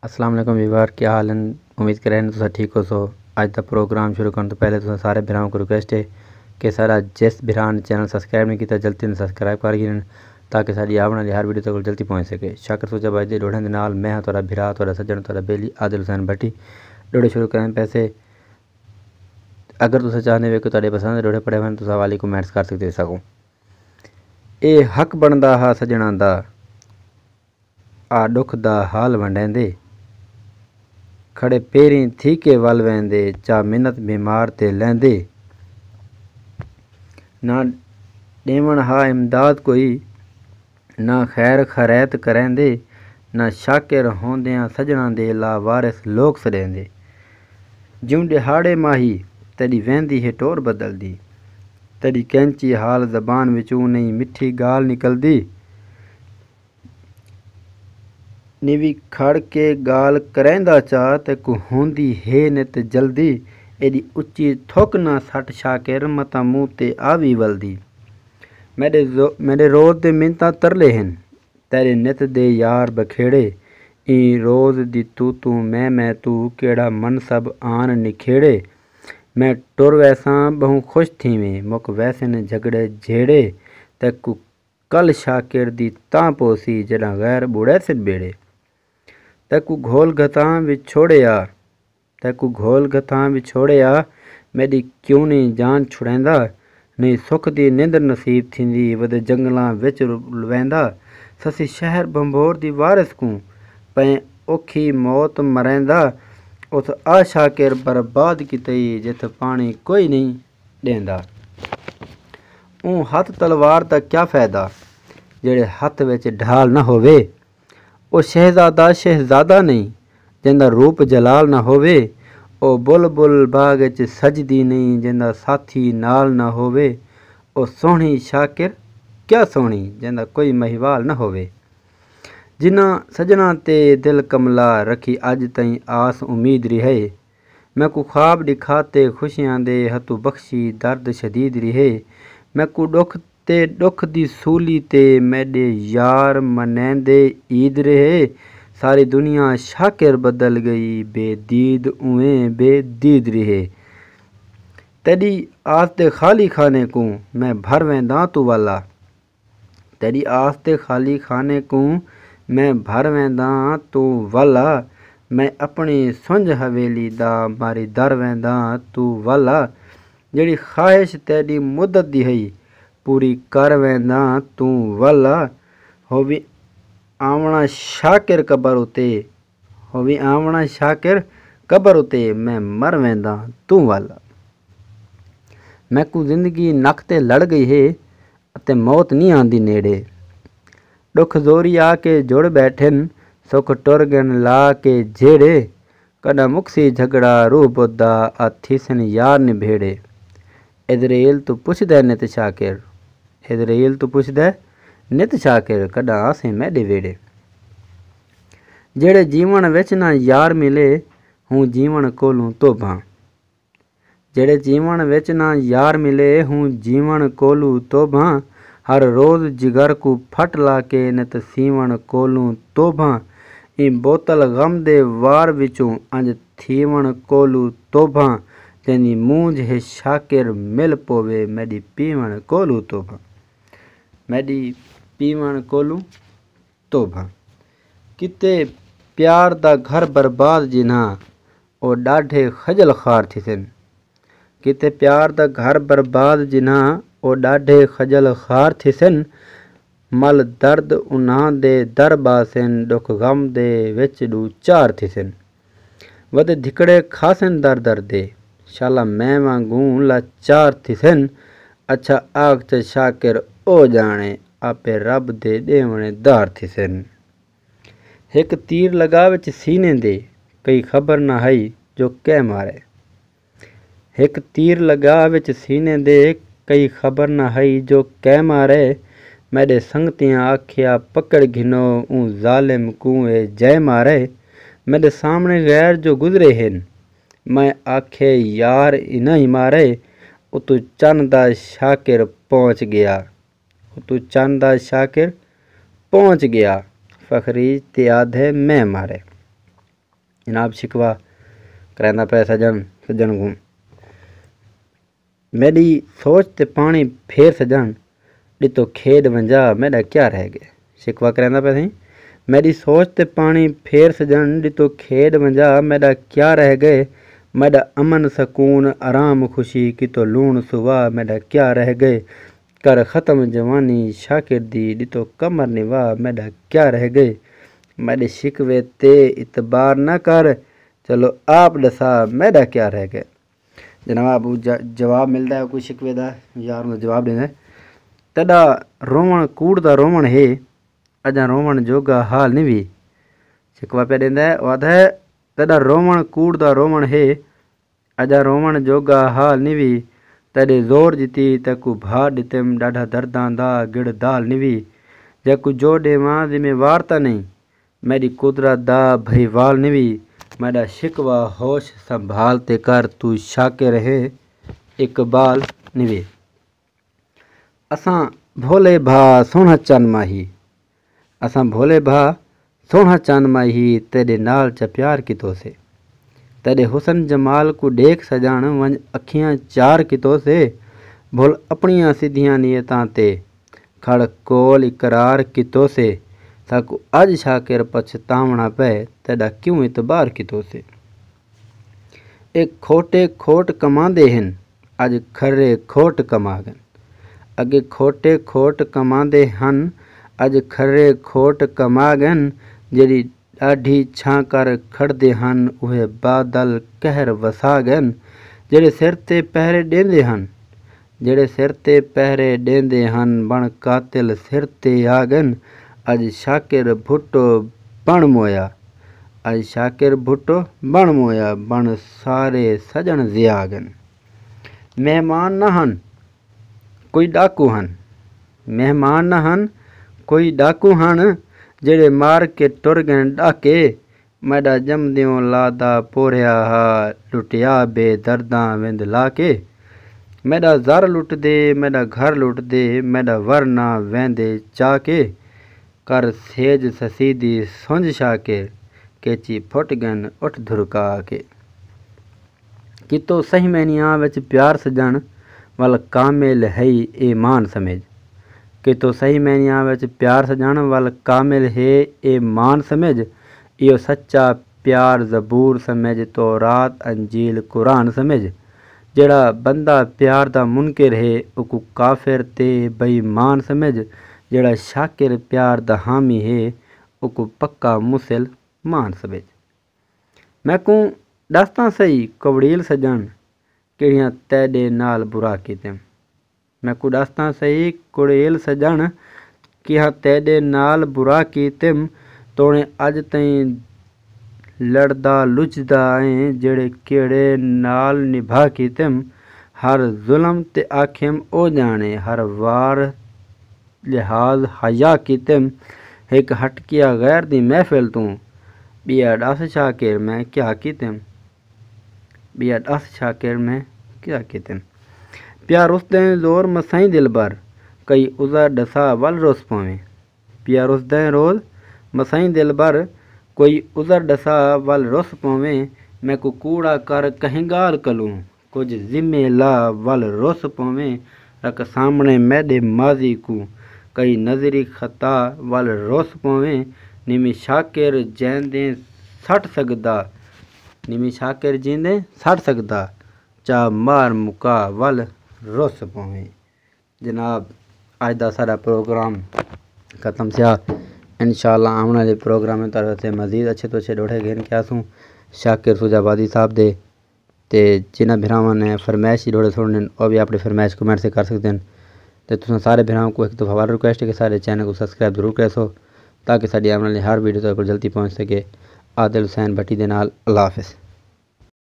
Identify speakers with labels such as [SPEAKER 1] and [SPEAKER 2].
[SPEAKER 1] अस्सलाम वालेकुम व्यूअर, क्या हाल है। उम्मीद करें तुम ठीक हो। सो अज का प्रोग्राम शुरू करने तो पहले तुम सारे भरावां को रिक्वेस्ट है कि सारा जिस भरा ने चैनल सबसक्राइब नहीं किया जल्दी ने सबसक्राइब कर गिन ताकि साड़ी आने वाली हर वीडियो तक जल्दी पहुँच सके। शाकर सोचा भाई जी डोड़े के नाल मैं हाँ थोड़ा भरा थोड़ा सज्जन थोड़ा बेली आदिल हुसैन भट्टी डोड़े शुरू करें पैसे। अगर तुम चाहते हो कि तुहाडे पसंद डोड़े पड़े हुए तुम वाली कमेंट्स कर सकते सको। ये हक बनता हा सजना दा आ दुख दा हाल वंडेंदे खड़े पेरी थी के वल वेंदे चा मिन्नत बीमार ते लेंदे ना देवण हा इमदाद कोई ना खैर खरैत करेंदे ना शाकिर होंदियां सजना दे ला वारिस लोग सड़ेंदे जिउं दिहाड़े माही तड़ी वेंदी है टोर बदलदी तड़ी कैंची हाल ज़बान विचों नहीं मिठी गाल निकलदी निवी खड़ के गाल करेंदा चा ते को होंदी है नित जल्दी एडी उच्ची थुक ना सट शाकिर मता मुँह ते आवी वलदी मेरे रोज़ दे मिन्नतां तरले हैं तेरे नित दे यार बखेड़े ई रोज़ दी तू मैं तू केड़ा मनसब आन निखेड़े मैं टुर वैसा बहु खुश थी में मुक वैसे ने झगड़े झेड़े ते को कल शाकिर दी तां पोसी जड़ा गैर बुढ़े सिर बेड़े तैकू घोल गतां विछोड़िया तैकू घोल गतां विछोड़िया मेरी क्यों नहीं जान छुड़ेंदा नहीं सुख दी निंदर नसीब थींदी वध जंगलां विच वेंदा ससी शहर बंबोर दी वारिस को पे औखी मौत मरेंदा उस आ शाकिर बर्बाद कितई जित पानी कोई नहीं देंदा ऊँ हथ तलवार दा क्या फायदा जेड़े हथ विच ढाल ना होवे ओ शहजादा नहीं जिंदा रूप जलाल ना होवे ओ बुलबुल बाग च सजदी नहीं जिंदा साथी नाल ना होवे ओ सोहनी शाकिर क्या सोहनी जिंदा कोई महिवाल ना होवे जिन्ना सजना ते दिल कमला रखी अज तई आस उम्मीद रिहे मैं को ख्वाब दिखाते खुशियां दे हतू बख्शी दर्द शदीद रिहे मैं को दुख दी सूली ते मेरे यार मनेंदे ईद रहे सारी दुनिया शाकिर बदल गई बेदीद उवें बेदीद रहे तेरी आस ते खाली खाने को मैं भर वेंदा तू वाला तेरी आस ते खाली खाने को मैं भर वेंदा तू वाला मैं अपनी सुंझ हवेली दा मारी दर वेंदा तू वाला जड़ी ख्वाहिश तेरी मुद्दत दी है पूरी कर वेंदा तू वाला होवी आवना शाकिर कबर उते होवी आवना शाकिर कबर उते मैं मर वेंदा तू वाला मैं को जिंदगी नक ते लड़ गई है अते मौत नहीं आंदी नेड़े दुख जोरी आके जुड़ बैठन सुख टुर गन ला के झेड़े कदा मुक्सी झगड़ा रूह बुद्धा अथीसन यार निभेड़े इजराइल तू पुछदे नित शाकिर इजराइल तू पुछदे नित शाकिर कदा आसे मैडे वेड़े जेड़े जीवन विच ना यार मिले हूँ जीवन कोलू तोबा जेड़े जीवन विच ना यार मिले हूँ जीवन कोलू तोबा हर रोज़ जिगर को फट ला के नित सीवन कोलू तोबा ई बोतल गम दे वार विचों अंज थीवन कोलू तोबा तेनी मूंझ है शाकिर मिल पोवे मेरी पीवन कोलू तोबा मेरी पीवन कोलू तोबा किते प्यार दा घर बर्बाद जिन्हा ओ डाढ़े खजल खार थिसन किते प्यार दा घर बर्बाद जिन्हा ओ डाढ़े खजल खार थिसन मल दर्द उन्हां दे दर बासन दुख गम दे विच डू चार थिसन वद धिकड़े खासन दर दर दे शाला मैं वांगू लाचार थिसन अच्छा आग च शाकिर ओ जाने आपे रब दे देवने दार थिसन एक तीर लगा विच सीने दे कई खबर ना हई जो कै मारे एक तीर लगा विच सीने दे कई खबर ना हई जो कै मारे मेरे संगतियां आखिया पकड़ घिनो ऊँ जालिम कुएं जय मारे मेरे सामने गैर जो गुजरे हैं मैं आखे यार इन्ह ही मारे उतु चंद दा शाकिर पहुँच गया उतु चंद दा शाकिर पहुँच गया फखरी ते आधे मैं मारे। जनाब शिकवा करांदा पे सजन को, मेरी सोच ते पानी फेर सजन ॾितो खेड वंजा मेरा क्या रह गए। शिकवा करांदा पे सही, मेरी सोच ते पानी फेर सजन ॾितो खेड वंजा मेरा क्या रह गए। मेरा अमन सकून आराम खुशी कितो लूण सुवा मेरा क्या रह गए। कर ख़त्म जवानी शाकिर दी ॾितो कमर निवा मेरा क्या रह गए। मेरे शिकवे ते इतबार न कर चलो आप दसा मेरा क्या रह गए। जनाब जवाब मिलता है कोई शिकवे का, यार उन्हें जवाब देना है, तड़ा रोवण कूड़ दा रोवण है अजा रोवण जोगा हाल नहीं भी। शिकवा पे देंदा है, वादा है तड़ा रोवण कूड़ दा रोवण है अजा रोवण जोगा हाल नहीं भी। तड़े ज़ोर जिती तकू भा ॾितम ॾाढा दर्दां दा गिड़ दाल निवी। जकू जो ॾेवां ज़िम्मेवार त नहीं मेरी कुदरत दा भईवाल निवी। मेरा शिकवा होश संभाल ते कर तू शाकिर है इकबाल निवे। असां भोले भा सोहना चंद माही, असां भोले भा सोहना चंद माही तेरे नाल च प्यार कितो से। तेरे हुसन जमाल को देख सजान वंज अखियां चार कितो से। भुल अपनियां सिद्धियां नीयतां ते खड़ कोल इकरार कितो से। साकू अज शाकिर पछतावना पे तेरा क्यों इतबार कितो से। एक खोटे खोट कमांदे हिन अज खरे खोट कमागन। अगे खोटे खोट कमांदे हन अज खरे खोट कमागन। जेड़ी ॾाढी छां कर खड़दे हन उहे बादल कहर वसागन। जेड़े सिर ते पहरे ॾेंदे हन, जेड़े सिर ते पहरे ॾेंदे हन बण कातिल सिर ते आगन। अज शाकिर भुट्टो बण मोया, अज शाकिर भुट्टो बण मोया बण सारे सजन ज़ियागन। मेहमान न हन कोई डाकू हन, मेहमान न हन कोई डाकू हन। जेड़े मार के टुर गए डाके मैडा जमदियों लादा पोरिया हा लुटिया बेदर्दा विंद लाके। मैडा ज़र लुट दे मैडा घर लुट दे मैडा वरना वेंदे चाके। कर सेज ससीदी सुंझ शाकिर केची फुट गन उठ धुरका के। कितो सही मैनिया विच प्यार सजन वल कामिल है ईमान समझ। कितो सही मैनिया विच प्यार सजन वल कामिल है ईमान समझ। इहो सच्चा प्यार ज़बूर समझ तो रात अंजील कुरान समझ। जेड़ा बंदा प्यार दा मुनकिर है उकू काफिर ते बेईमान समझ। जेड़ा शाकिर प्यार दा हामी है उकू पक्का मुसलमान समझ। मैं को दस्तां सही कवड़ील सजन किड़ियां तेरे नाल बुरा कीते। मैं को दस्तां सही कुड़ेल सजन कि तेरे नाल बुरा कीतिम। तोने अज तई लड़दा लुचदा ऐ जेड़े केड़े नाल निभा कीतिम। हर जुल्म ते आखिम ओ जाने हर वार लिहाज हया कीतिम। एक हटकिया गैर दी महफिल तू बिया दस शाकिर मैं क्या कीतिम। बिया दस शाकिर मैं क्या कीतिम। प्यार उस दें जोर मसाई दिल बर कई उज़ा डसा वल रोस पावें। प्यार उस दें रोज मसाई दिल बर कोई उज़र डसा वल रोस पावें। मैं को कूड़ा कर कहीं गाल कलूँ कुछ जिम्मे ला वल रोस पावें। रख सामने मैडे माजी को कई नजरी खता वल रोस पावें। निमी शाकिर जैंदे सट सकदा निमी शाकिर जींदे सट सकदा चा मार मुका वल रोस पावें। जनाब अज दा सारा प्रोग्राम खत्म सिया। इंशाअल्लाह आने वाले प्रोग्राम में तरह से मजीद अच्छे तो अच्छे डोड़े घेन क्या सूँ शाकिर सुजाबादी साहब दे ते जिन्हें भरावां ने फरमैश ही डोड़े सुनने और भी अपनी फरमैश कमेंट से कर सकते हैं। तो तुम सारे भरावां को एक दफ़ा वार रिक्वेस्ट है कि सारे चैनल को सब्सक्राइब जरूर कर सो ताकि साड़ी आने वाली हर वीडियो तो जल्दी पहुँच सके। आदिल हुसैन भट्टी दे नाल अल्लाह हाफिज़।